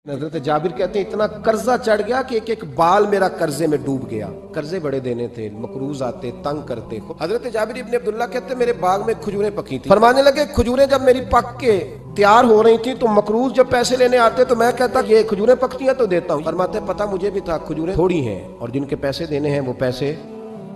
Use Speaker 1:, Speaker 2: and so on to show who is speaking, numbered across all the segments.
Speaker 1: हजरत जाबिर कहते हैं इतना कर्जा चढ़ गया कि एक एक बाल मेरा कर्जे में डूब गया। कर्जे बड़े देने थे, मकरूज आते, तंग करते। हजरत जाबिर इब्ने अब्दुल्ला कहते मेरे बाग में खजूरें पकी थी। फरमाने लगे खजूरें जब मेरी पक के तैयार हो रही थी तो मकरूज जब पैसे लेने आते तो मैं कहता ये खजूरें पकती हैं तो देता हूँ। फरमाते पता मुझे भी था खजूरें थोड़ी हैं और जिनके पैसे देने हैं वो पैसे,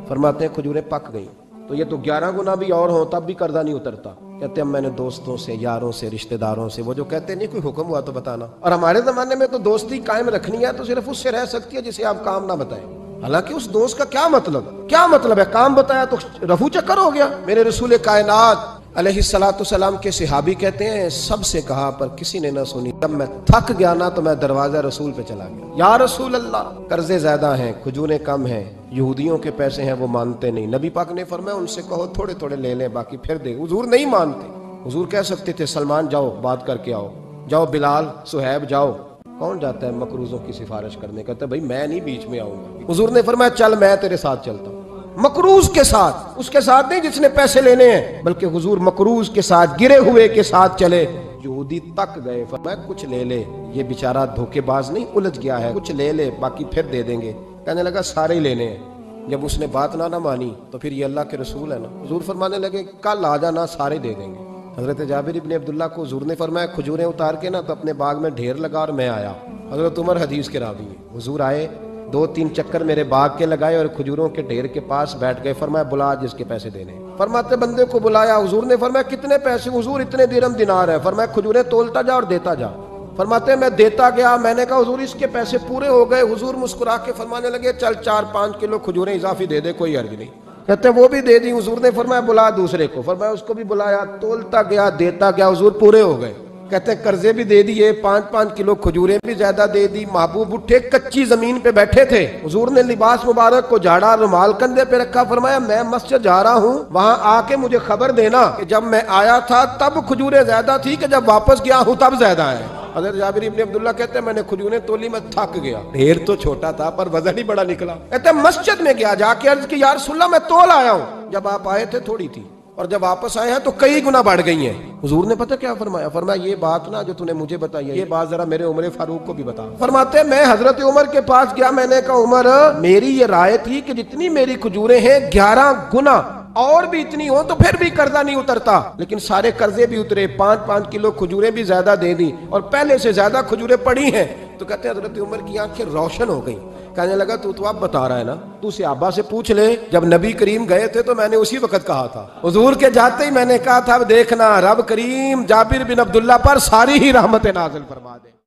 Speaker 1: फरमाते हैं खजूरें पक गई तो ये तो 11 गुना भी और हो तब भी कर्जा नहीं उतरता। कहते हैं मैंने दोस्तों से, यारों से, रिश्तेदारों से, वो जो कहते नहीं कोई हुक्म हुआ तो बताना। और हमारे जमाने में तो दोस्ती कायम रखनी है तो सिर्फ उससे रह सकती है जिसे आप काम ना बताएं। हालांकि उस दोस्त का क्या मतलब है, काम बताया तो रफू चक्कर हो गया। मेरे रसूल कायनात अलैहिस्सलातु सलाम के सहाबी कहते हैं सबसे कहा पर किसी ने ना सुनी। जब मैं थक गया ना तो मैं दरवाजा रसूल पे चला गया, या रसूल अल्लाह कर्जे ज्यादा हैं, खजूरें कम हैं, यहूदियों के पैसे हैं वो मानते नहीं। नबी पाक ने फरमाया उनसे कहो थोड़े थोड़े ले लें बाकी फिर दे। हुजूर नहीं मानते। हुजूर कह सकते थे सलमान जाओ बात करके आओ, जाओ बिलाल सुहैब जाओ। कौन जाता है मकरूजों की सिफारिश करने? कहता भाई मैं नहीं बीच में आऊंगा। हुजूर ने फरमाया चल मैं तेरे साथ चलता हूँ। मकरूज के साथ, उसके साथ नहीं जिसने पैसे लेने हैं, बल्कि हुजूर मकरूज के साथ, गिरे हुए के साथ चले। यहूदी तक गए, फरमाया कुछ ले ले, ये बेचारा धोखेबाज नहीं उलझ गया है, कुछ ले ले बाकी फिर दे देंगे। कहने लगा सारे ही लेने हैं। जब उसने बात ना मानी तो फिर ये अल्लाह के रसूल है ना। हुजूर फरमाने लगे कल आ जाना सारे दे देंगे। हजरत जाबिर इब्ने अब्दुल्ला को हुजूर ने फरमाया खजूरें उतार के ना तो अपने बाग में ढेर लगा और मैं आया। हजरत उमर हदीस के रावी है। हुजूर आए, 2-3 चक्कर मेरे बाग के लगाए और खजूरों के ढेर के पास बैठ गए। फरमाया बुला जिसके पैसे देने। फरमाते बंदे को बुलाया। हुजूर ने फरमाया कितने पैसे? हुजूर इतने दिरहम दिनार है। फरमाया खजूरें तोलता जा और देता जा। फरमाते मैं देता गया। मैंने कहा हुजूर इसके पैसे पूरे हो गए। हुजूर मुस्कुरा के फरमाने लगे चल 4-5 किलो खजूरें इजाफी दे दे, कोई अर्ज नहीं। कहते वो भी दे दी। हुजूर ने फरमाया बुला दूसरे को। फरमाया उसको भी बुलाया, तोलता गया, देता गया। हुजूर पूरे हो गए। कहते कर्जे भी दे दिए, 5-5 किलो खजूरें भी ज्यादा दे दी। महबूब उठे, कच्ची जमीन पे बैठे थे। हुजूर ने लिबास मुबारक को झाड़ा, रुमाल कंधे पे रखा। फरमाया मैं मस्जिद जा रहा हूँ, वहां आके मुझे खबर देना कि जब मैं आया था तब खजूरें ज्यादा थी कि जब वापस गया हूँ तब ज्यादा है। हज़रत जाबिर इब्ने अब्दुल्ला कहते हैं मैंने खजूरें तोली, मैं थक गया। ढेर तो छोटा था पर वजन ही बड़ा निकला। कहते मस्जिद में गया, जाके अर्ज की या रसूलल्लाह मैं तोल आया हूँ, जब आप आए थे थोड़ी थी और जब वापस आए हैं तो कई गुना बढ़ गई हैं। हुजूर ने पता क्या फरमाया? फरमाया ये बात ना जो तूने मुझे बताई है, ये बात जरा मेरे उमर फारूक को भी बता। फरमाते मैं हजरत उमर के पास गया। मैंने कहा उमर मेरी ये राय थी कि जितनी मेरी खजूरें हैं 11 गुना और भी इतनी हो तो फिर भी कर्जा नहीं उतरता, लेकिन सारे कर्जे भी उतरे। 5-5 किलो खजूरें भी ज्यादा दे दी और पहले से ज्यादा खजूरें पड़ी हैं। तो कहते हैं हजरत उमर की आंखें रोशन हो गई। कहने लगा तू तो अब बता रहा है ना, तू सहाबा से पूछ ले। जब नबी करीम गए थे तो मैंने उसी वक्त कहा था। हुजूर के जाते ही मैंने कहा था देखना रब करीम जाबिर बिन अब्दुल्ला पर सारी ही रहमतें नाज़िल फरमा दे।